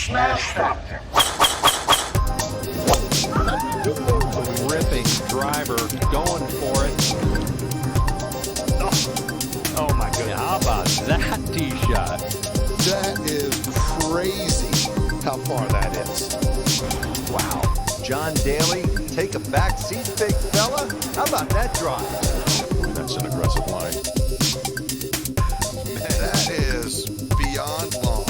Smash Factor. Ripping driver, going for it. Oh my goodness. How about that tee shot? That is crazy how far that is. Wow. John Daly, take a back seat, big fella. How about that drive? That's an aggressive line. Man, that is beyond long.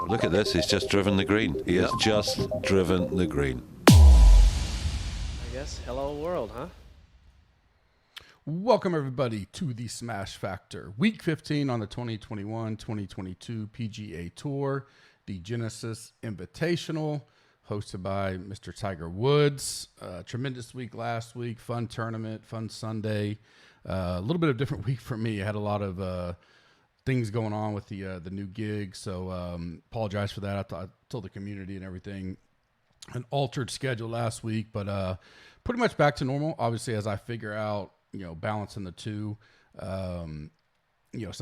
Look at this, he's just driven the green. He has just driven the green. I guess hello world, huh? Welcome everybody to the Smash Factor. Week 15 on the 2021-2022 PGA Tour, the Genesis Invitational, hosted by Mr. Tiger Woods. Tremendous week last week, fun tournament, fun Sunday. A little bit of different week for me. I had a lot of things going on with the new gig, so apologize for that. I told the community and everything. An altered schedule last week, but pretty much back to normal. Obviously, as I figure out, balancing the two, some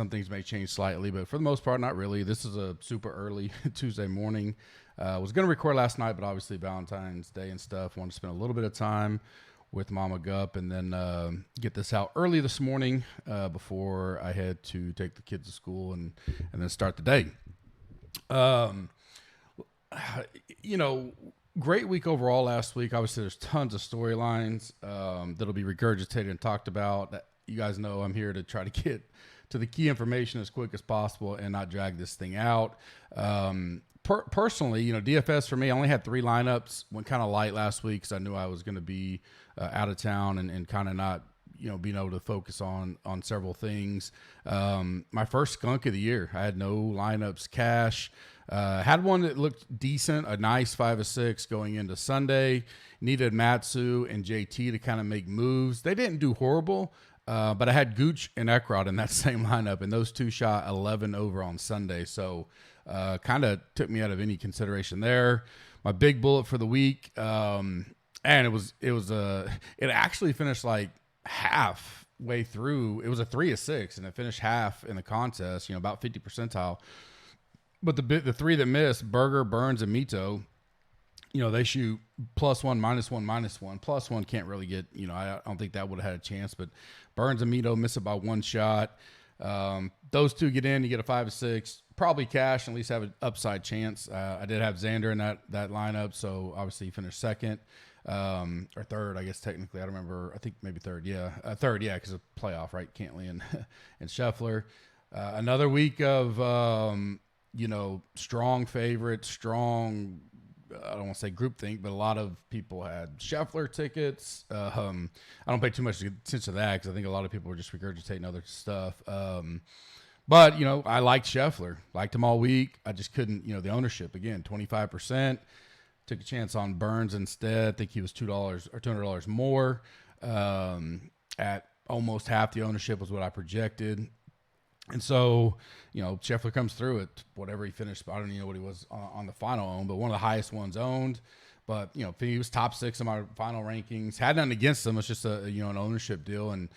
things may change slightly, but for the most part, not really. This is a super early Tuesday morning. Was going to record last night, but obviously Valentine's Day and stuff. Wanted to spend a little bit of time with Mama Gup and then get this out early this morning before I had to take the kids to school and then start the day. Great week overall last week. Obviously, there's tons of storylines that'll be regurgitated and talked about. You guys know I'm here to try to get to the key information as quick as possible and not drag this thing out. Personally, DFS for me, I only had 3 lineups. Went kind of light last week because I knew I was going to be out of town and kind of not, being able to focus on several things. My first skunk of the year. I had no lineups cash. Had one that looked decent, a nice 5 of 6 going into Sunday. Needed Matsu and JT to kind of make moves. They didn't do horrible, but I had Gooch and Ekrod in that same lineup, and those two shot 11 over on Sunday. So kind of took me out of any consideration there. My big bullet for the week, and it actually finished like halfway through. It was a 3 of 6, and it finished half in the contest, about 50 percentile. But the 3 that missed, Berger, Burns, and Mito, they shoot +1, -1, -1. +1 can't really get, I don't think that would have had a chance. But Burns and Mito miss it by 1 shot. Those 2 get in, you get a 5 of 6. Probably cash, at least have an upside chance. I did have Xander in that lineup, so obviously he finished second. Or third, I guess technically. I don't remember. I think maybe third. Yeah, third. Yeah, because of playoff, right? Cantley and Scheffler. Another week of strong favorite, strong. I don't want to say groupthink, but a lot of people had Scheffler tickets. I don't pay too much attention to that because I think a lot of people were just regurgitating other stuff. But I liked Scheffler, liked him all week. I just couldn't. The ownership again, 25%. Took a chance on Burns instead. I think he was $2 or $200 more. At almost half the ownership was what I projected. And so, Scheffler comes through at whatever he finished. I don't even know what he was on the final own, but one of the highest ones owned. But, he was top 6 in my final rankings. Had nothing against him. It's just an ownership deal. And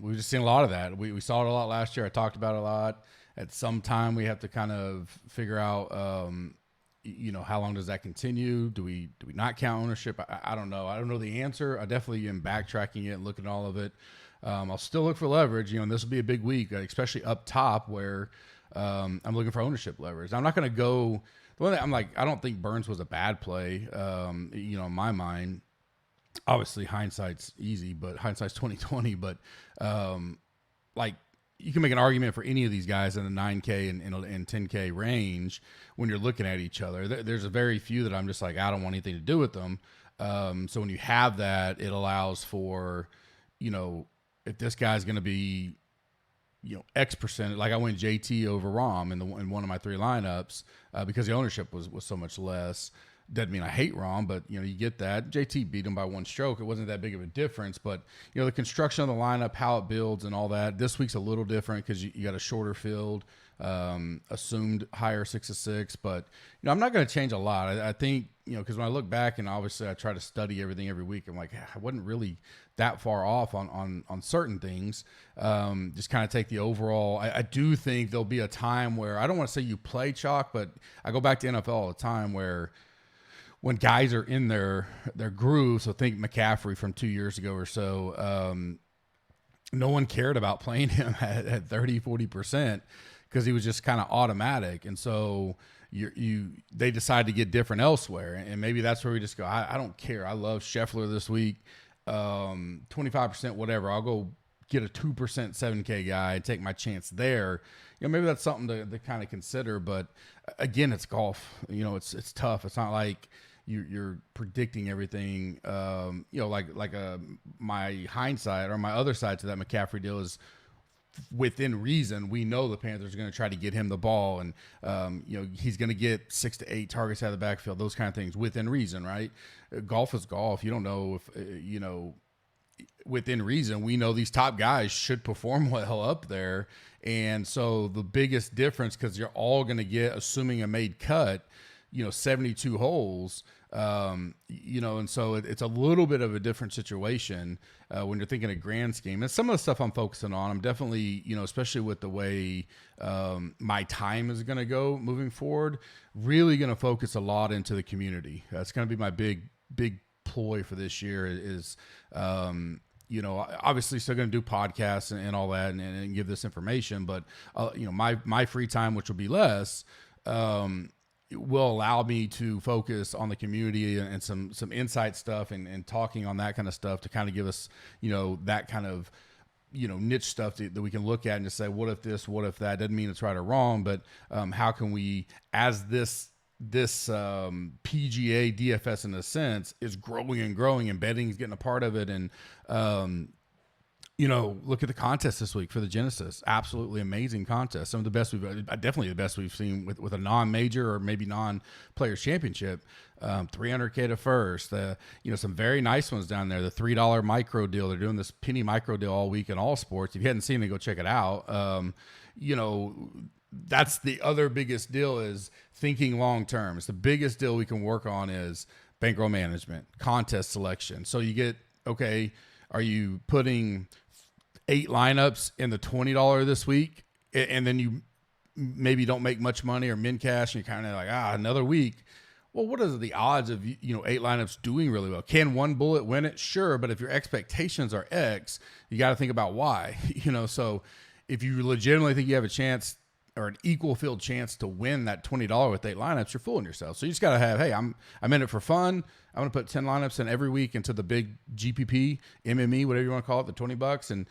we've just seen a lot of that. We saw it a lot last year. I talked about it a lot. At some time, we have to kind of figure out, how long does that continue? Do we not count ownership? I don't know. I don't know the answer. I definitely am backtracking it and looking at all of it. I'll still look for leverage, and this will be a big week, especially up top where I'm looking for ownership leverage. I'm not going to go – the one that I'm like, I don't think Burns was a bad play, in my mind. Obviously, hindsight's easy, but hindsight's 20/20. But, you can make an argument for any of these guys in the 9K and 10K range when you're looking at each other. There's a very few that I'm just like, I don't want anything to do with them. So when you have that, it allows for, if this guy's going to be, X percent, like I went JT over Rahm in one of my 3 lineups because the ownership was so much less. Doesn't mean I hate Rahm, but you get that. JT beat him by 1 stroke. It wasn't that big of a difference, but the construction of the lineup, how it builds, and all that. This week's a little different because you got a shorter field, assumed higher 6 of 6, but I'm not going to change a lot. I think because when I look back and obviously I try to study everything every week, I'm like, I wasn't really that far off on certain things. Just kind of take the overall. I do think there'll be a time where I don't want to say you play chalk, but I go back to NFL all the time where when guys are in their groove, so think McCaffrey from 2 years ago or so, no one cared about playing him at 30, 40% because he was just kind of automatic. And so they decide to get different elsewhere. And maybe that's where we just go, I don't care. I love Scheffler this week. 25%, whatever. I'll go get a 2% 7K guy and take my chance there. Maybe that's something to kind of consider. But again, it's golf. It's tough. It's not like you're predicting everything. My hindsight or my other side to that McCaffrey deal is within reason. We know the Panthers are going to try to get him the ball, and he's going to get 6 to 8 targets out of the backfield. Those kind of things within reason, right? Golf is golf. You don't know if within reason. We know these top guys should perform well up there, and so the biggest difference, because you're all going to get, assuming a made cut, 72 holes, and so it's a little bit of a different situation when you're thinking a grand scheme. And some of the stuff I'm focusing on, I'm definitely, especially with the way my time is going to go moving forward, really going to focus a lot into the community. That's going to be my big ploy for this year is, obviously still going to do podcasts and all that and give this information, but, my free time, which will be less, will allow me to focus on the community and some insight stuff and talking on that kind of stuff to kind of give us, that kind of, niche stuff that we can look at and just say, what if this, what if that? Doesn't mean it's right or wrong, but how can we, as this PGA DFS in a sense is growing and betting is getting a part of it. And, look at the contest this week for the Genesis. Absolutely amazing contest. Some of the best definitely the best we've seen with a non-major or maybe non-players championship. 300K to first. Some very nice ones down there. The $3 micro deal. They're doing this penny micro deal all week in all sports. If you hadn't seen it, go check it out. That's the other biggest deal is thinking long term. It's the biggest deal we can work on is bankroll management, contest selection. So you get, okay, are you putting 8 lineups in the $20 this week, and then you maybe don't make much money or min cash, and you're kind of like, another week. Well, what are the odds of 8 lineups doing really well? Can one bullet win it? Sure, but if your expectations are X, you got to think about why. So if you legitimately think you have a chance or an equal field chance to win that $20 with 8 lineups, you're fooling yourself. So you just got to have, hey, I'm in it for fun. I'm going to put 10 lineups in every week into the big GPP, MME, whatever you want to call it, the $20, and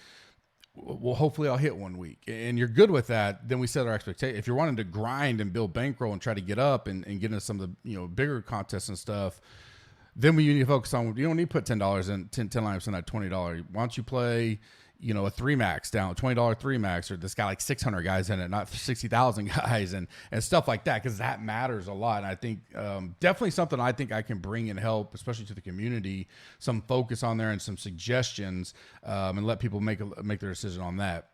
well, hopefully I'll hit one week. And you're good with that, then we set our expectation. If you're wanting to grind and build bankroll and try to get up and get into some of the bigger contests and stuff, then we need to focus on, you don't need to put $10 in 10 lineups in that $20. Why don't you play a 3 max down, $20 3 max, or this got like 600 guys in it, not 60,000 guys, and stuff like that, because that matters a lot. And I think definitely something I think I can bring and help, especially to the community, some focus on there and some suggestions, and let people make their decision on that.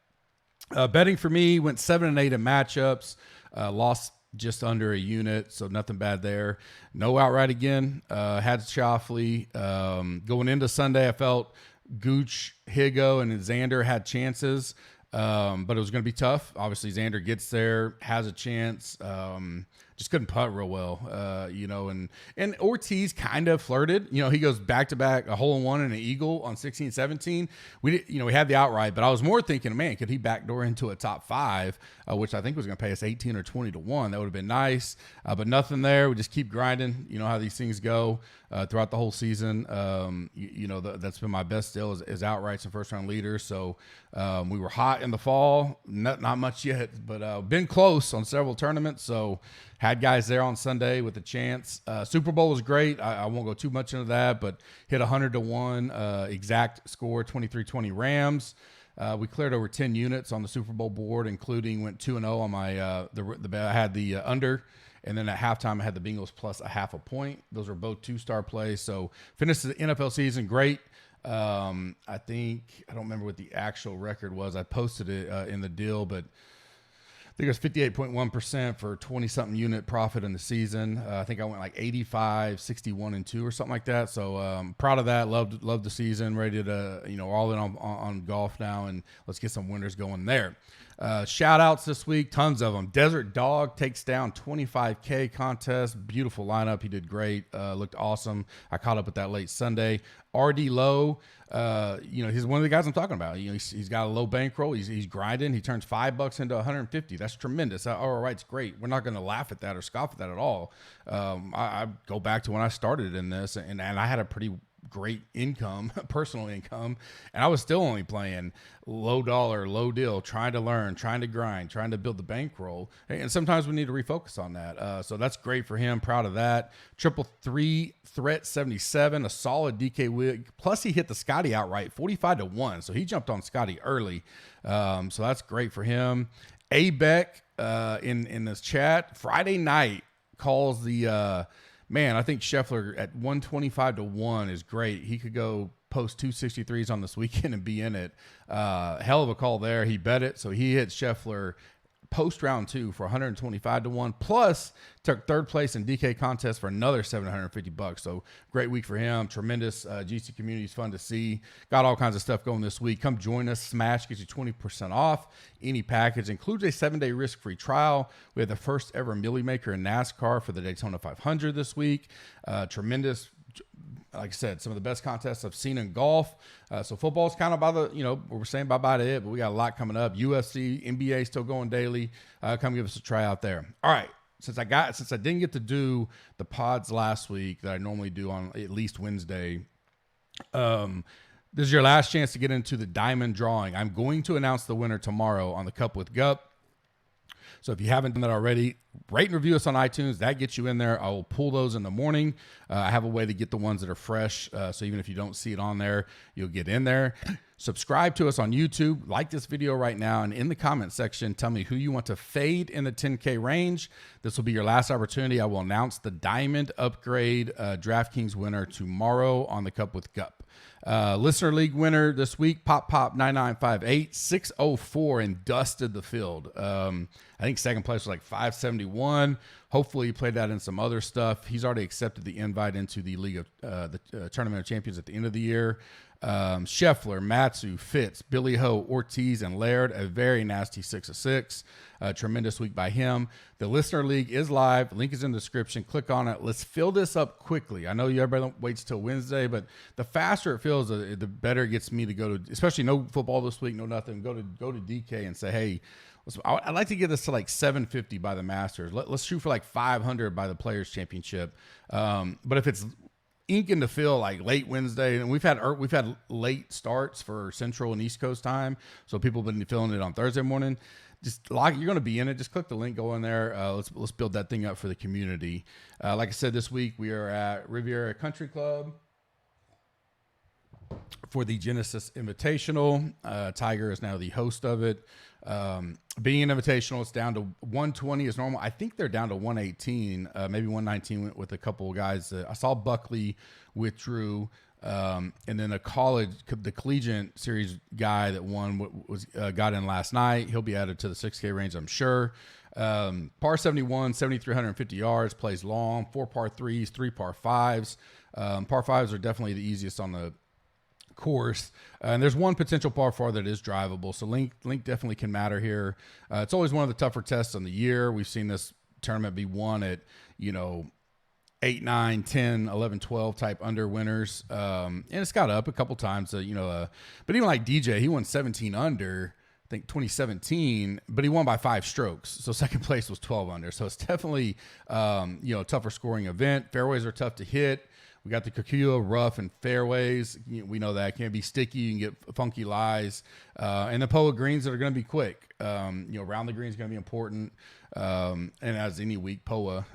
Betting for me went 7 and 8 in matchups, lost just under a unit, so nothing bad there. No outright again. Had Shoffley. Going into Sunday, I felt Gooch, Higo, and Xander had chances, but it was going to be tough. Obviously, Xander gets there, has a chance, just couldn't putt real well, and Ortiz kind of flirted. He goes back-to-back, a hole-in-one and an eagle on 16, 17. We had the outright, but I was more thinking, man, could he backdoor into a top 5, which I think was going to pay us 18 or 20 to 1. That would have been nice, but nothing there. We just keep grinding. You know how these things go throughout the whole season. That's been my best deal is outrights and first-round leaders. So we were hot in the fall, not much yet, but been close on several tournaments. So had guys there on Sunday with a chance. Super Bowl was great. I won't go too much into that, but hit 100 to 1 exact score, 23-20 Rams. We cleared over 10 units on the Super Bowl board, including went 2-0 on my I had the under, and then at halftime I had the Bengals plus a half a point. Those were both 2-star plays. So finished the NFL season great. I think I don't remember what the actual record was. I posted it in the deal, but think it was 58.1% for 20-something unit profit in the season. I think I went like 85, 61, and 2 or something like that. So proud of that. Loved the season. Ready to, all in on golf now, and let's get some winners going there. Shout outs this week, tons of them. Desert Dog takes down 25K contest. Beautiful lineup. He did great. Looked awesome. I caught up with that late Sunday. RD Lowe, he's one of the guys I'm talking about. He's got a low bankroll. He's grinding. He turns $5 into 150. That's tremendous. All right, it's great. We're not going to laugh at that or scoff at that at all. I go back to when I started in this, and I had a pretty great income, personal income, and I was still only playing low dollar, low deal, trying to learn, trying to grind, trying to build the bankroll. And sometimes we need to refocus on that. So that's great for him. Proud of that. 333 Threat 77, a solid DK wig. Plus he hit the Scotty outright 45-1. So he jumped on Scotty early. So that's great for him. Beck in this chat Friday night calls the man, I think Scheffler at 125-1 is great. He could go post 263s on this weekend and be in it. Hell of a call there. He bet it, so he hit Scheffler post round 2 for 125-1. Plus took third place in DK contest for another $750. So great week for him. Tremendous. GC community is fun to see. Got all kinds of stuff going this week. Come join us. Smash gets you 20% off any package. Includes a 7-day risk-free trial. We had the first ever Millie Maker in NASCAR for the Daytona 500 this week. Tremendous. Like I said, some of the best contests I've seen in golf. So football's kind of by the, we're saying bye-bye to it, but we got a lot coming up. UFC, NBA still going daily. Come give us a try out there. All right. Since I didn't get to do the pods last week that I normally do on at least Wednesday, this is your last chance to get into the diamond drawing. I'm going to announce the winner tomorrow on the Cup with Gup. So if you haven't done that already, rate and review us on iTunes. That gets you in there. I will pull those in the morning. I have a way to get the ones that are fresh. So even if you don't see it on there, you'll get in there. Subscribe to us on YouTube. Like this video right now. And in the comment section, tell me who you want to fade in the 10K range. This will be your last opportunity. I will announce the Diamond Upgrade DraftKings winner tomorrow on the Cup with Gup. Listener League winner this week, Pop 9958, 604 and dusted the field. I think second place was like 571. Hopefully he played that in some other stuff. He's already accepted the invite into the League of the Tournament of Champions at the end of the year. Scheffler, Matsu, Fitz, Billy Ho, Ortiz, and Laird, a very nasty 6 of 6. Tremendous week by him. The Listener League is live. Link is in the description. Click on it. Let's fill this up quickly. I know everybody waits till Wednesday, but the faster it fills, the better it gets me to go to, especially no football this week, no nothing. Go to DK and say, hey, I'd like to get this to like 750 by the Masters. Let's shoot for like 500 by the Players Championship. But if it's inking to fill like late Wednesday, and we've had late starts for Central and East Coast time, so people have been filling it on Thursday morning. Just you're going to be in it. Just click the link, go in there. Let's build that thing up for the community. Like I said, this week we are at Riviera Country Club for the Genesis Invitational. Tiger is now the host of it. Being an invitational, it's down to 120 is normal. I think they're down to 118, maybe 119 with a couple of guys. I saw Buckley withdrew, and then the collegiate series guy that won got in last night. He'll be added to the 6K range, I'm sure. Par 71, 7,350 yards, plays long, 4 par 3s, 3 par 5s. Par 5s are definitely the easiest on the course, and there's one potential par 4 that is drivable, so link definitely can matter here. It's always one of the tougher tests on the year. We've seen this tournament be won at 8, 9, 10, 11, 12 type under winners, and it's got up a couple times, but even like DJ, he won 17 under, I think 2017, but he won by 5 strokes, so second place was 12 under. So it's definitely a tougher scoring event. Fairways are tough to hit. We got the Kikuyu rough and fairways. We know that can be sticky. You can get funky lies. And the POA greens that are going to be quick. Round the green is going to be important. And as any week, POA,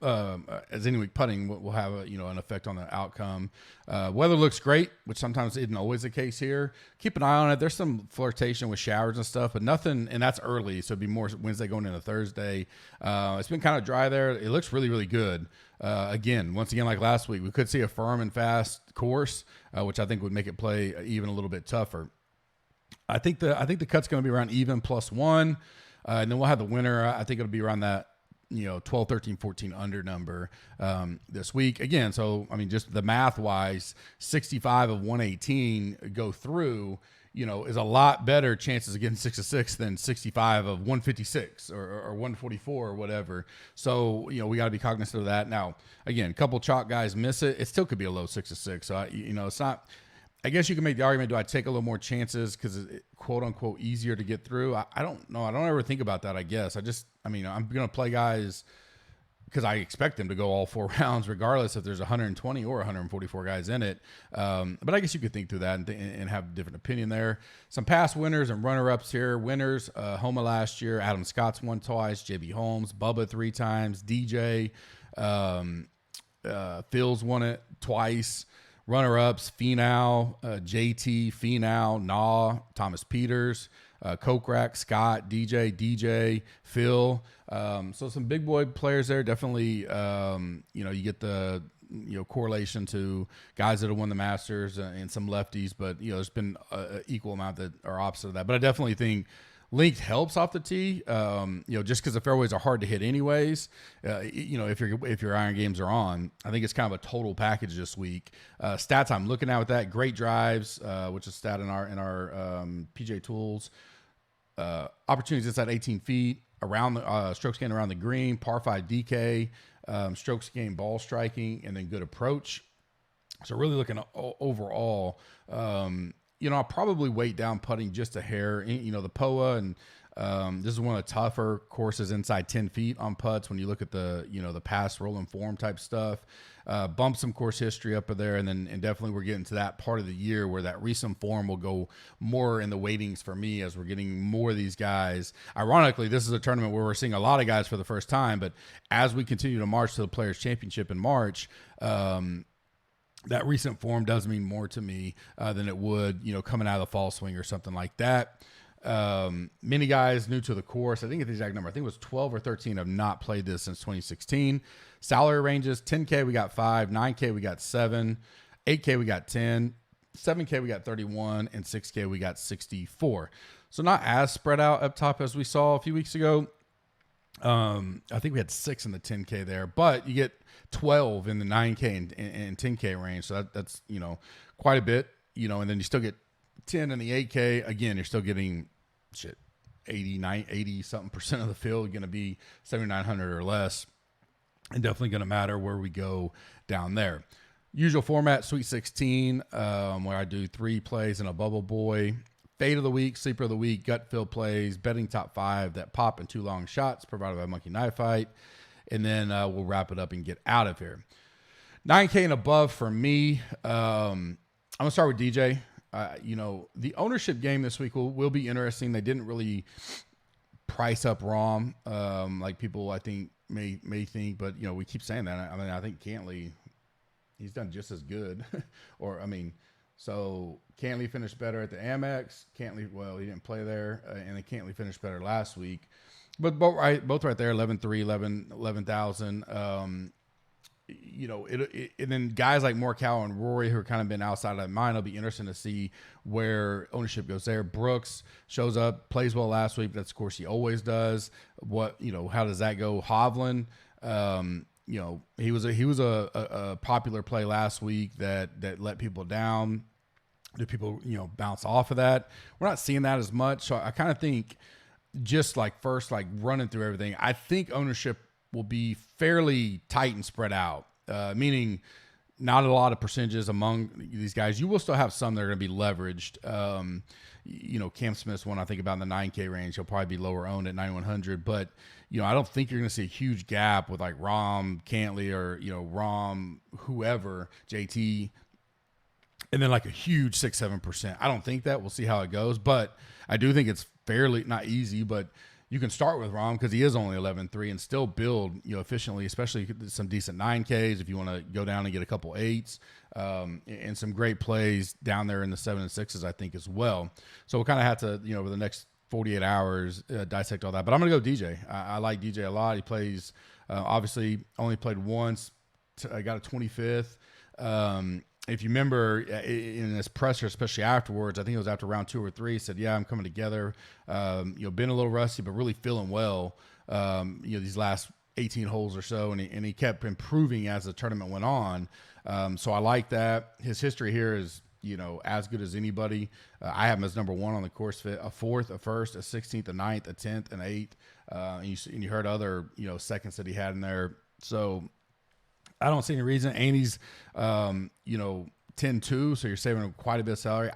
as any week putting will have an effect on the outcome. Weather looks great, which sometimes isn't always the case here. Keep an eye on it. There's some flirtation with showers and stuff, but nothing, and that's early, so it'd be more Wednesday going into Thursday. It's been kind of dry there. It looks really, really good. Once again, like last week, we could see a firm and fast course, which I think would make it play even a little bit tougher. I think the cut's going to be around even +1, and then we'll have the winner. I think it'll be around that 12, 13, 14 under number this week again. So I mean, just the math wise, 65 of 118 go through. Is a lot better chances of getting 6 of 6 than 65 of 156 or 144 or whatever. So, we got to be cognizant of that. Now, again, a couple chalk guys miss it. It still could be a low 6 of 6. So, it's not, I guess you can make the argument, do I take a little more chances because it's quote unquote easier to get through? I don't know. I don't ever think about that, I guess. I'm going to play guys because I expect them to go all 4 rounds, regardless if there's 120 or 144 guys in it. But I guess you could think through that and have a different opinion there. Some past winners and runner-ups here. Winners, Homa last year. Adam Scott's won twice. JB Holmes. Bubba 3 times. DJ. Phil's won it twice. Runner-ups, Finau, JT, Finau, Nah, Thomas Peters, Kokrak, Scott, DJ, Phil. So some big boy players there. Definitely, you get the correlation to guys that have won the Masters and some lefties, but there's been an equal amount that are opposite of that. But I definitely think length helps off the tee, just because the fairways are hard to hit anyways. If your iron games are on, I think it's kind of a total package this week. Stats I'm looking at with that: great drives, which is stat in our PGA Tools. Opportunities inside 18 feet, around the strokes gained around the green, par 5 DK, strokes gained ball striking, and then good approach. So really looking at overall. I'll probably weight down putting just a hair. The POA, and this is one of the tougher courses inside 10 feet on putts when you look at the past rolling form type stuff. Bump some course history up there, and definitely we're getting to that part of the year where that recent form will go more in the weightings for me as we're getting more of these guys. Ironically, this is a tournament where we're seeing a lot of guys for the first time, but as we continue to march to the Players' Championship in March, that recent form does mean more to me than it would, coming out of the fall swing or something like that. Many guys new to the course, I think the exact number, I think it was 12 or 13 have not played this since 2016. Salary ranges, 10K we got 5, 9K we got 7, 8K we got 10, 7K we got 31, and 6K we got 64. So not as spread out up top as we saw a few weeks ago. I think we had 6 in the 10K there, but you get 12 in the 9K and 10K range. So that's, quite a bit, and then you still get 10 in the 8K. Again, you're still getting 80 something % of the field going to be 7,900 or less, and definitely going to matter where we go down there. Usual format, Sweet 16, where I do 3 plays and a bubble boy. Fade of the week, sleeper of the week, gut feel plays, betting top 5 that pop and 2 long shots provided by Monkey Knife Fight. And then we'll wrap it up and get out of here. 9K and above for me. I'm going to start with DJ. The ownership game this week will be interesting. They didn't really price up Rahm like people I think may think, but we keep saying that. I think Cantley, he's done just as good. So Cantley finished better at the Amex. Cantley, well, he didn't play there, and then Cantley finished better last week. But both right there, 11,300, 11,000. And then guys like Morikawa and Rory, who are kind of been outside of that mind, it'll be interesting to see where ownership goes there. Brooks shows up, plays well last week. That's of course he always does. How does that go? Hovland, he was a popular play last week that let people down. Do people bounce off of that? We're not seeing that as much. So I kind of think, just like first, like running through everything, I think ownership will be fairly tight and spread out, meaning not a lot of percentages among these guys. You will still have some that are going to be leveraged. Cam Smith's one I think about in the 9K range. He'll probably be lower owned at 9,100, but I don't think you're going to see a huge gap with like Rahm, Cantley, or Rahm, whoever, JT, and then like a huge 6-7%. I don't think that. We'll see how it goes, but I do think it's fairly not easy, but you can start with Rahm because he is only 11.3 and still build efficiently, especially some decent 9Ks if you want to go down and get a couple 8s, and some great plays down there in the 7 and 6s I think as well. So we'll kind of have to over the next 48 hours dissect all that. But I'm gonna go DJ. I like DJ a lot. He plays obviously only played once. I got a 25th. if you remember in his presser, especially afterwards, I think it was after round 2 or 3, he said, yeah, I'm coming together. Been a little rusty, but really feeling well, these last 18 holes or so. And he kept improving as the tournament went on. So I like that. His history here is, as good as anybody. I have him as number 1 on the course fit, a 4th, a 1st, a 16th, a 9th, a 10th, an 8th. And you heard other, seconds that he had in there. So I don't see any reason. Annie's, 10-2, so you're saving him quite a bit of salary.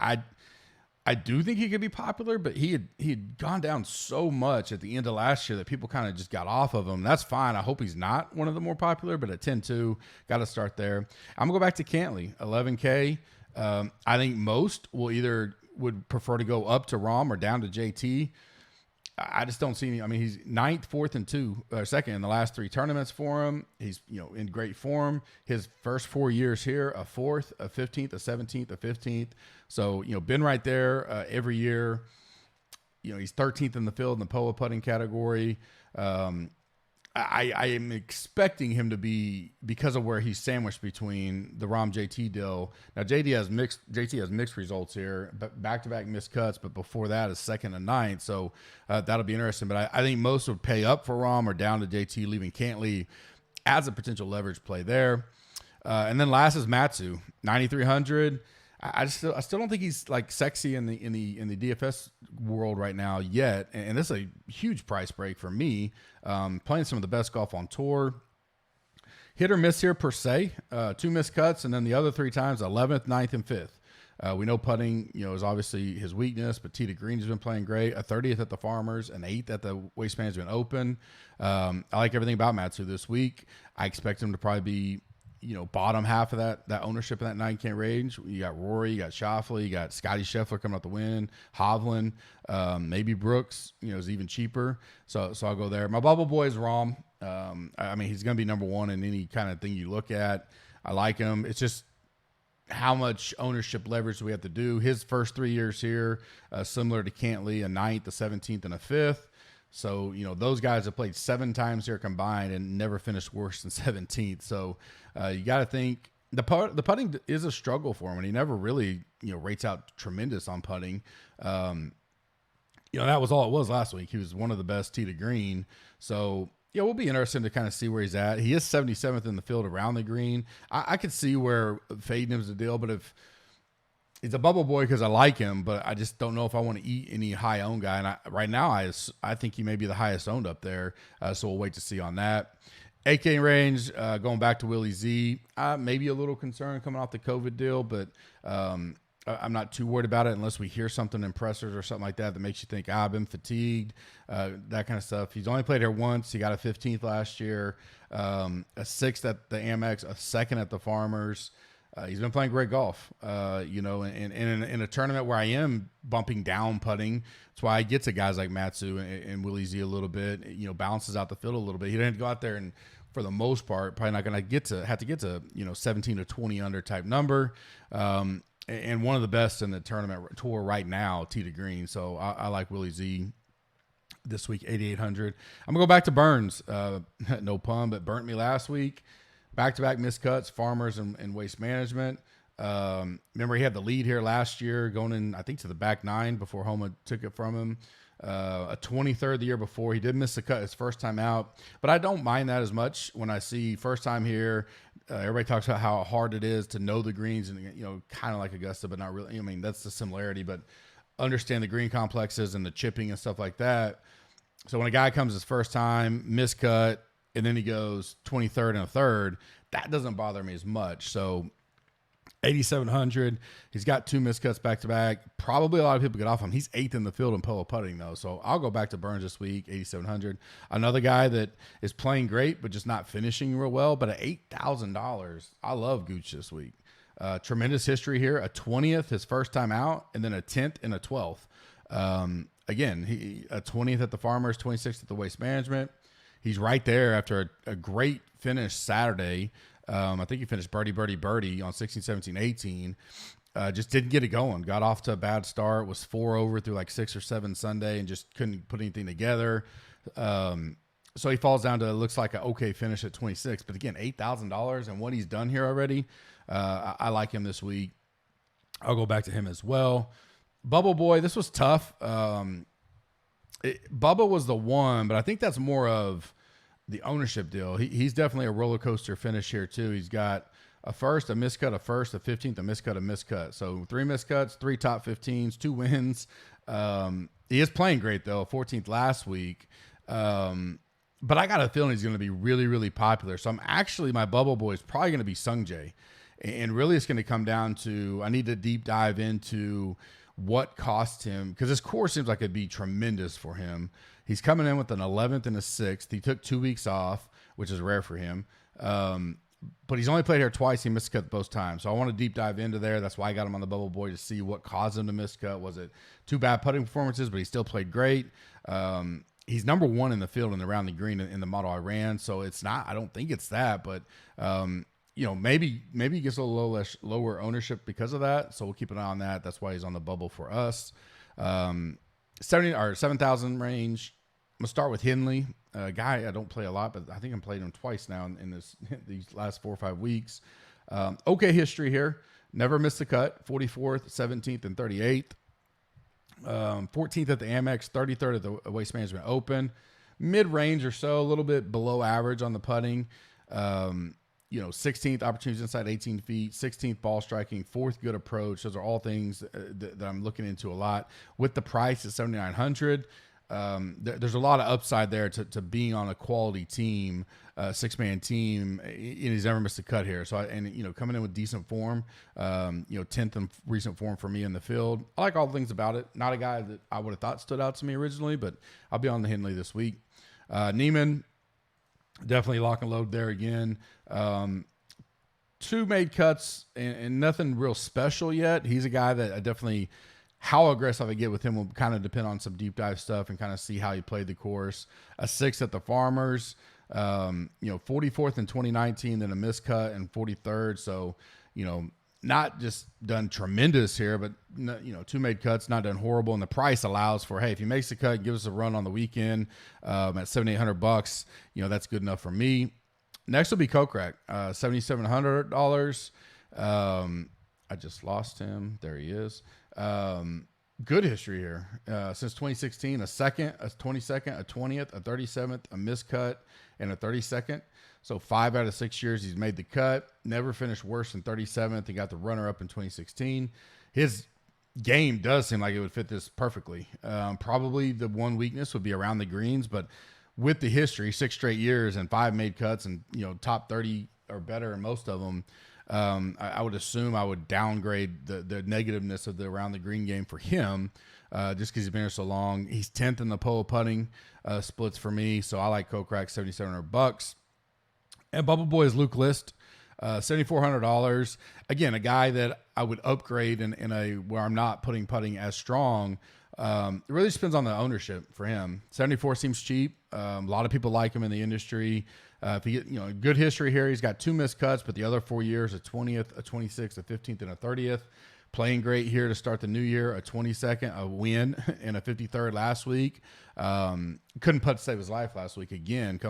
I do think he could be popular, but he had gone down so much at the end of last year that people kind of just got off of him. That's fine. I hope he's not one of the more popular, but at 10-2, got to start there. I'm going to go back to Cantley, 11K. I think most would prefer to go up to Rahm or down to JT. I just don't see any. I mean, he's 9th, 4th, and 2nd in the last 3 tournaments for him. He's, in great form. His first 4 years here, a 4th, a 15th, a 17th, a 15th. So, been right there every year. He's 13th in the field in the POA putting category. I am expecting him to be, because of where he's sandwiched between the Rahm JT deal. Now JT has mixed results here, but back-to-back missed cuts. But before that is 2nd and 9th, so that'll be interesting. But I think most would pay up for Rahm or down to JT, leaving Cantley as a potential leverage play there. And then last is Matsu, 9,300. I still don't think he's like sexy in the DFS world right now yet, and this is a huge price break for me. Playing some of the best golf on tour, hit or miss here per se, 2 missed cuts, and then the other 3 times 11th, 9th, and 5th. We know putting, is obviously his weakness, but tee to green has been playing great. A 30th at the Farmers, an 8th at the Waste Management Open. I like everything about Matsu this week. I expect him to probably be, bottom half of that ownership in that 9K range. You got Rory, you got Schauffele, you got Scotty Scheffler coming out the win, Hovland, maybe Brooks, is even cheaper. So I'll go there. My bubble boy is Rahm. I mean, he's going to be number 1 in any kind of thing you look at. I like him. It's just how much ownership leverage do we have to do. His first 3 years here, similar to Cantley, a 9th, a 17th, and a 5th. So, those guys have played 7 times here combined and never finished worse than 17th. So, you got to think the putting is a struggle for him, and he never really, rates out tremendous on putting. That was all it was last week. He was one of the best tee to green. So, we'll be interested to kind of see where he's at. He is 77th in the field around the green. I could see where fading him is the deal, but if he's a bubble boy because I like him, but I just don't know if I want to eat any high owned guy. And right now, I think he may be the highest owned up there. So we'll wait to see on that. 8K range, going back to Willie Z, maybe a little concerned coming off the COVID deal, but I'm not too worried about it unless we hear something in pressers or something like that makes you think, I've been fatigued, that kind of stuff. He's only played here once. He got a 15th last year, a 6th at the Amex, a 2nd at the Farmers. He's been playing great golf, and in a tournament where I am bumping down putting. That's why I get to guys like Matsu and Willie Z a little bit, balances out the field a little bit. He didn't go out there and, for the most part, probably not going to have to get to 17 to 20 under type number. And one of the best in the tournament tour right now, tee to green. So I like Willie Z this week, 8,800. I'm gonna go back to Burns. No pun, but burnt me last week. Back-to-back missed cuts, Farmers and Waste Management. Remember, he had the lead here last year, going in, I think, to the back 9 before Homa took it from him. A 23rd the year before. He did miss the cut his first time out, but I don't mind that as much when I see first time here. Everybody talks about how hard it is to know the greens and, kind of like Augusta, but not really. I mean, that's the similarity, but understand the green complexes and the chipping and stuff like that. So when a guy comes his first time, miscut, and then he goes 23rd and a 3rd, that doesn't bother me as much. So 8,700. He's got 2 miscuts back to back. Probably a lot of people get off him. He's 8th in the field in POA putting, though. So I'll go back to Burns this week, 8,700. Another guy that is playing great, but just not finishing real well. But at $8,000, I love Gooch this week. Tremendous history here. A 20th his first time out, and then a 10th and a 12th. Again, a 20th at the Farmers, 26th at the Waste Management. He's right there after a great finish Saturday. I think he finished birdie on 16, 17, 18. Just didn't get it going. Got off to a bad start. Was 4 over through like 6 or 7 Sunday and just couldn't put anything together. So he falls down to, looks like an okay finish at 26. But again, $8,000 and what he's done here already. I like him this week. I'll go back to him as well. Bubble Boy, this was tough. Bubba was the one, but I think that's more of the ownership deal. He's definitely a roller coaster finish here too. He's got a first, a miscut, a first, a 15th, a miscut, a miscut. So 3 miscuts, 3 top 15s, 2 wins. He is playing great though, 14th last week. But I got a feeling he's going to be really, really popular. So my Bubble Boy is probably going to be Sung Jae. And really it's going to come down to, I need to deep dive into what cost him, because this course seems like it'd be tremendous for him. He's coming in with an 11th and a 6th. He took 2 weeks off, which is rare for him. But he's only played here twice. He miscut both times. So I want to deep dive into there. That's why I got him on the Bubble Boy, to see what caused him to miscut. Was it 2 bad putting performances, but he still played great? He's number 1 in the field and around the green in the model I ran. So it's not, I don't think it's that, but maybe he gets a little lower ownership because of that. So we'll keep an eye on that. That's why he's on the bubble for us. 7,000 range. I'm gonna start with Henley, a guy I don't play a lot, but I think I'm playing him twice now in these last 4 or 5 weeks. Okay history here. Never missed a cut. 44th, 17th, and 38th. 14th at the Amex, 33rd at the Waste Management Open. Mid-range or so, a little bit below average on the putting. 16th opportunities inside 18 feet, 16th ball striking, 4th good approach. Those are all things that I'm looking into a lot. With the price at 7,900, there's a lot of upside there to being on a quality team, 6-man team. He's never missed a cut here. So, coming in with decent form, 10th in recent form for me in the field. I like all the things about it. Not a guy that I would have thought stood out to me originally, but I'll be on the Henley this week. Neiman, definitely lock and load there again. 2 made cuts and nothing real special yet. He's a guy that I definitely, how aggressive I get with him will kind of depend on some deep dive stuff and kind of see how he played the course. A 6 at the Farmers, 44th in 2019, then a miscut and 43rd. So, not just done tremendous here, but 2 made cuts, not done horrible. And the price allows for, hey, if he makes the cut, give us a run on the weekend at $7,800. That's good enough for me. Next will be Kokrak, $7,700. I just lost him. There he is. Good history here. Since 2016, a 2nd, a 22nd, a 20th, a 37th, a miscut, and a 32nd. So 5 out of 6 years he's made the cut. Never finished worse than 37th. He got the runner-up in 2016. His game does seem like it would fit this perfectly. Probably the one weakness would be around the greens, but with the history, 6 straight years and 5 made cuts and, top 30 or better in most of them, I would assume I would downgrade the negativeness of the around the green game for him, just because he's been here so long. He's 10th in the pole putting splits for me, so I like Kokrak, $7,700. And Bubble Boy is Luke List, $7,400. Again, a guy that I would upgrade in a where I'm not putting as strong. It really just depends on the ownership for him. 74 seems cheap. A lot of people like him in the industry. If he get, good history here, he's got 2 missed cuts, but the other 4 years, a 20th, a 26th, a 15th, and a 30th. Playing great here to start the new year, a 22nd, a win, and a 53rd last week. Couldn't putt to save his life last week again.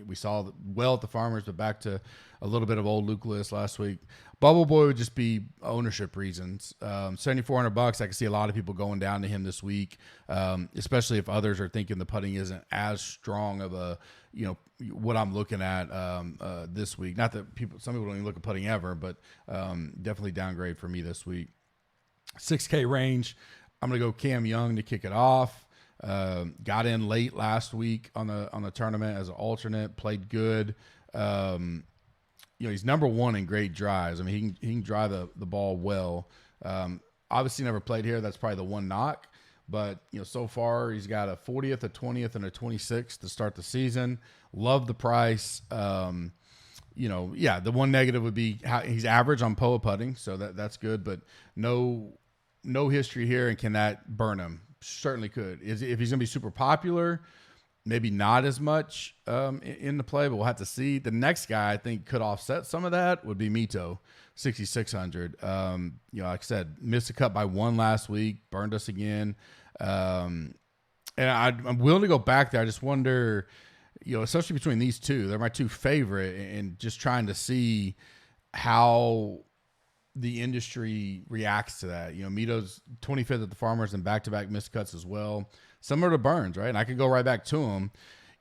We saw well at the Farmers, but back to a little bit of old Luke List last week. Bubble Boy would just be ownership reasons. $7,400. I can see a lot of people going down to him this week, especially if others are thinking the putting isn't as strong of a, what I'm looking at this week. Not that some people don't even look at putting ever, but definitely downgrade for me this week. 6K range. I'm going to go Cam Young to kick it off. Got in late last week on the tournament as an alternate, played good. He's number 1 in great drives. I mean, he can drive the ball well. Obviously never played here. That's probably the one knock, but so far he's got a 40th, a 20th, and a 26th to start the season. Love the price. The one negative would be how he's average on POA putting. So that's good, but no history here. And can that burn him? Certainly could. If he's going to be super popular, maybe not as much in the play, but we'll have to see. The next guy I think could offset some of that would be Mito, 6,600. Like I said, missed a cut by 1 last week, burned us again. And I'm willing to go back there. I just wonder, especially between these two, they're my 2 favorite, and just trying to see how the industry reacts to that. You know, Mito's 25th at the Farmers and back-to-back missed cuts as well. Similar to Burns, right? And I could go right back to him.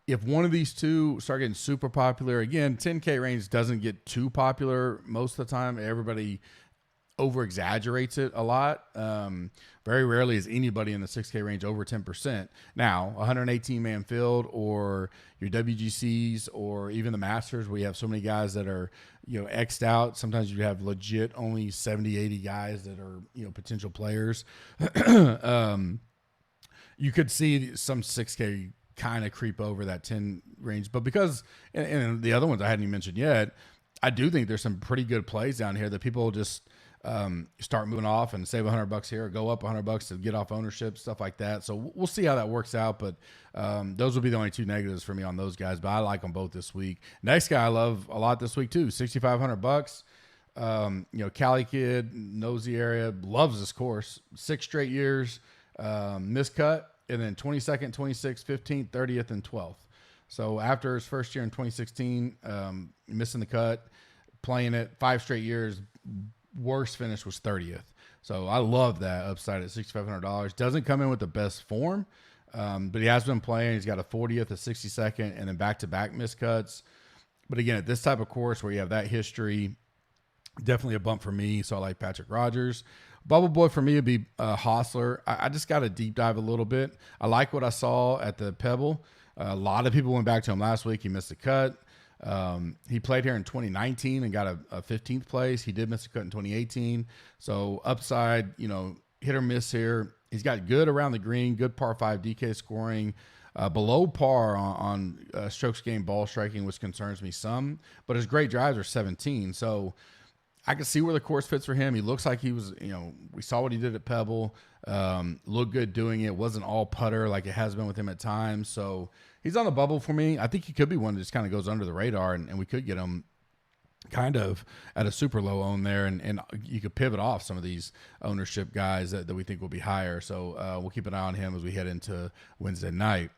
If one of these two start getting super popular, again, 10K range doesn't get too popular most of the time. Everybody over-exaggerates it a lot. Very rarely is anybody in the 6K range over 10%. Now, 118-man field or your WGCs or even the Masters, where you have so many guys that are, you know, X'd out. Sometimes you have legit only 70, 80 guys that are, you know, potential players. You could see some 6K kind of creep over that 10 range. But because, and the other ones I hadn't even mentioned yet, I do think there's some pretty good plays down here that people just start moving off and save $100 here or go up $100 to get off ownership, stuff like that. So we'll see how that works out. But those will be the only two negatives for me on those guys. But I like them both this week. Next guy I love a lot this week too, $6,500. You know, Cali kid, knows the area, loves this course. 6 straight years, miscut, and then 22nd, 26th, 15th, 30th, and 12th. So after his first year in 2016, missing the cut, playing it 5 straight years, worst finish was 30th. So I love that upside at $6,500. Doesn't come in with the best form, but he has been playing. He's got a 40th, a 62nd, and then back-to-back miscuts. But again, at this type of course where you have that history, definitely a bump for me. So I like Patrick Rogers. Bubble Boy for me would be Hostler. I just got to deep dive a little bit. I like what I saw at the Pebble. A lot of people went back to him last week. He missed a cut. He played here in 2019 and got a 15th place. He did miss a cut in 2018. So upside, you know, hit or miss here. He's got good around the green, good par 5 DK scoring, below par on strokes gained ball striking, which concerns me some, but his great drives are 17. So I can see where the course fits for him. He looks like he was, you know, we saw what he did at Pebble, looked good doing it. Wasn't all putter like it has been with him at times. So he's on the bubble for me. I think he could be one that just kind of goes under the radar, and we could get him kind of at a super low own there, and you could pivot off some of these ownership guys that we think will be higher. So we'll keep an eye on him as we head into Wednesday night.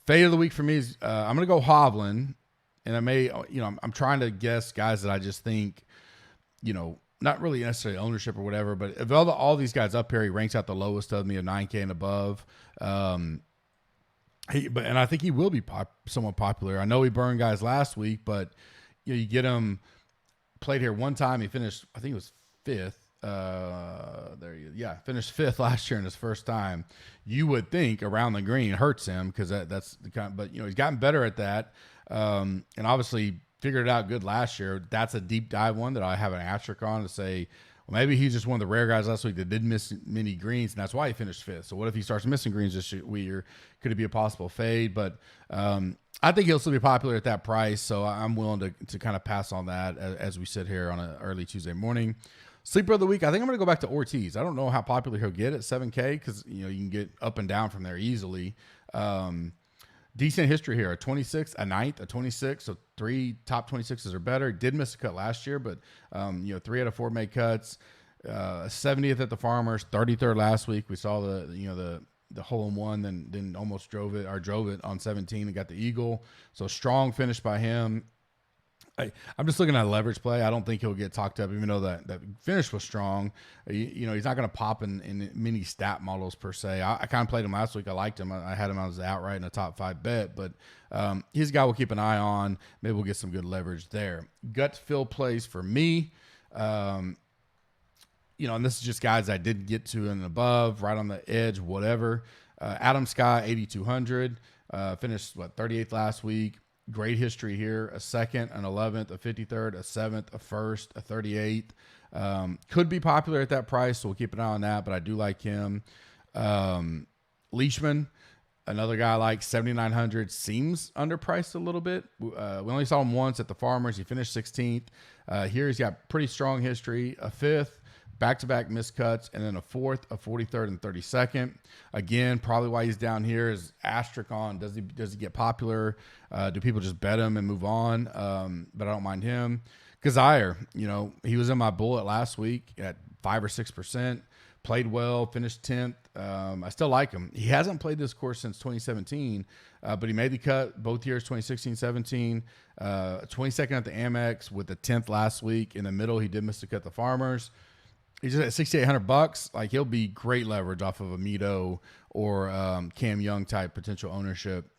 Fade of the week for me is I'm going to go Hovland, and I may, you know, I'm trying to guess guys that I just think, you know, not really necessarily ownership or whatever, but of all these guys up here, he ranks out the lowest of me of 9K and above. And I think he will be somewhat popular. I know he burned guys last week, but you know, you get him played here one time. He finished, I think it was 5th. Finished 5th last year in his first time. You would think around the green hurts him because that's the kind. But you know, he's gotten better at that, and obviously figured it out good last year. That's a deep dive one that I have an asterisk on to say, well, maybe he's just one of the rare guys last week that didn't miss many greens, and that's why he finished 5th. So what if he starts missing greens this year? Could it be a possible fade? But I think he'll still be popular at that price, so I'm willing to kind of pass on that as we sit here on an early Tuesday morning. Sleeper of the week, I think I'm going to go back to Ortiz. I don't know how popular he'll get at 7K because, you know, you can get up and down from there easily. Decent history here, a 26, a 9th, a 26, so 3 top 26s or better. Did miss a cut last year, but, you know, 3 out of 4 made cuts. 70th at the Farmers, 33rd last week. We saw the hole-in-one, then almost drove it on 17 and got the eagle. So strong finish by him. I'm just looking at leverage play. I don't think he'll get talked up, even though that finish was strong. You know, he's not going to pop in many stat models per se. I kind of played him last week. I liked him. I had him as outright in a top 5 bet, but he's a guy we'll keep an eye on. Maybe we'll get some good leverage there. Gut fill plays for me. You know, and this is just guys I didn't get to and above, right on the edge, whatever. Adam Scott, 8,200. Finished, 38th last week. Great history here. A 2nd, an 11th, a 53rd, a 7th, a 1st, a 38th. Could be popular at that price, so we'll keep an eye on that, but I do like him. Leishman, another guy like 7,900, seems underpriced a little bit. We only saw him once at the Farmers. He finished 16th. Here he's got pretty strong history. A 5th, back-to-back miscuts, and then a 4th, a 43rd, and 32nd. Again, probably why he's down here is asterisk on. Does he get popular? Do people just bet him and move on? But I don't mind him. Kazire, you know, he was in my bullet last week at 5 or 6%. played well, finished 10th. I still like him. He hasn't played this course since 2017, but he made the cut both years, 2016, 17, 22nd at the Amex with the 10th last week. In the middle, he did miss the cut the Farmers. He's just at $6,800. Like, he'll be great leverage off of a Mito or Cam Young type potential ownership.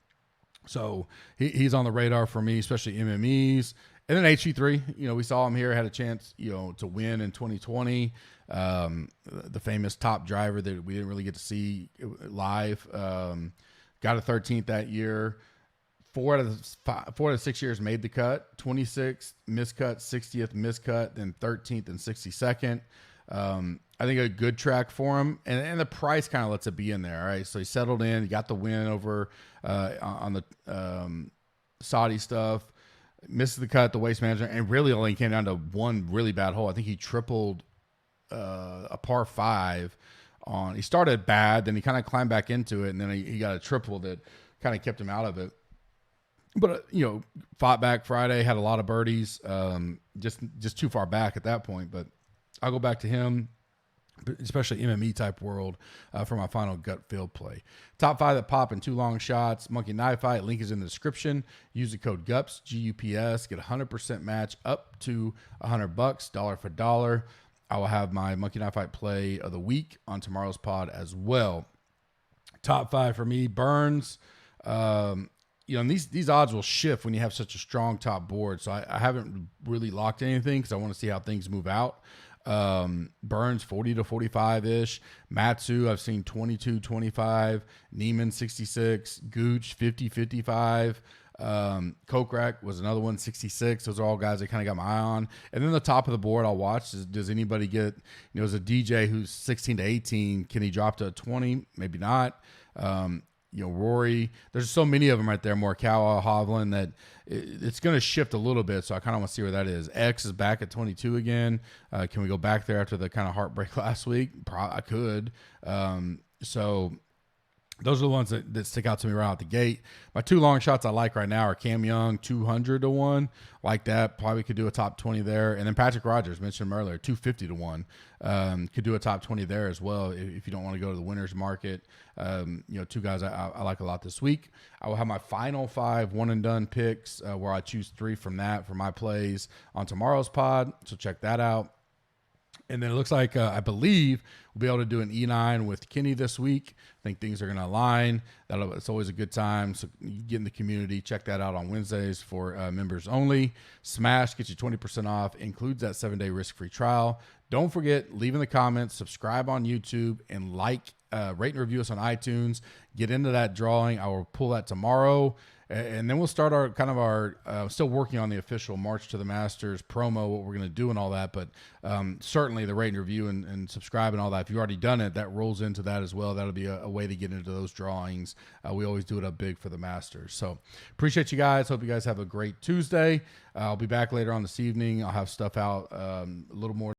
So he's on the radar for me, especially MMEs. And then HG3, we saw him here, had a chance, to win in 2020. The famous top driver that we didn't really get to see live. Got a 13th that year. 4 out of 6 years made the cut. 26th miscut, 60th miscut, then 13th and 62nd. I think a good track for him, and the price kind of lets it be in there. All right, so he settled in, he got the win over on the Saudi stuff, missed the cut, the Waste Management, and really only came down to one really bad hole. I think he tripled a par 5 on. He started bad, then he kind of climbed back into it, and then he got a triple that kind of kept him out of it. But fought back Friday, had a lot of birdies, just too far back at that point. But I'll go back to him, especially MME type world, for my final gut field play. Top 5 that pop in 2 long shots. Monkey Knife Fight, link is in the description. Use the code GUPS, GUPS, get 100% match up to $100, dollar for dollar. I will have my Monkey Knife Fight play of the week on tomorrow's pod as well. Top 5 for me, Burns. And these odds will shift when you have such a strong top board. So I haven't really locked anything because I want to see how things move out. Burns 40 to 45-ish. Matsu, I've seen 22, 25. Neiman 66. Gooch 50, 55. Kokrak was another one, 66. Those are all guys I kind of got my eye on. And then the top of the board I'll watch is, does anybody get, as a DJ who's 16 to 18, can he drop to 20? Maybe not. Rory, there's so many of them right there, Morikawa, Hovland, that it's going to shift a little bit. So I kind of want to see where that is. X is back at 22 again. Can we go back there after the kind of heartbreak last week? I could. So those are the ones that stick out to me right out the gate. My 2 long shots I like right now are Cam Young, 200 to 1. Like that. Probably could do a top 20 there. And then Patrick Rogers, mentioned him earlier, 250 to 1. Could do a top 20 there as well if you don't want to go to the winner's market. 2 guys I like a lot this week. I will have my final 5 one-and-done picks where I choose 3 from that for my plays on tomorrow's pod. So check that out. And then it looks like, I believe, we'll be able to do an E9 with Kenny this week. I think things are going to align. It's always a good time. So you get in the community. Check that out on Wednesdays for members only. Smash gets you 20% off. Includes that 7-day risk-free trial. Don't forget, leave in the comments, subscribe on YouTube, and rate and review us on iTunes. Get into that drawing. I will pull that tomorrow. And then we'll start our still working on the official March to the Masters promo, what we're going to do and all that. But certainly the rate and review and subscribe and all that. If you've already done it, that rolls into that as well. That'll be a way to get into those drawings. We always do it up big for the Masters. So appreciate you guys. Hope you guys have a great Tuesday. I'll be back later on this evening. I'll have stuff out a little more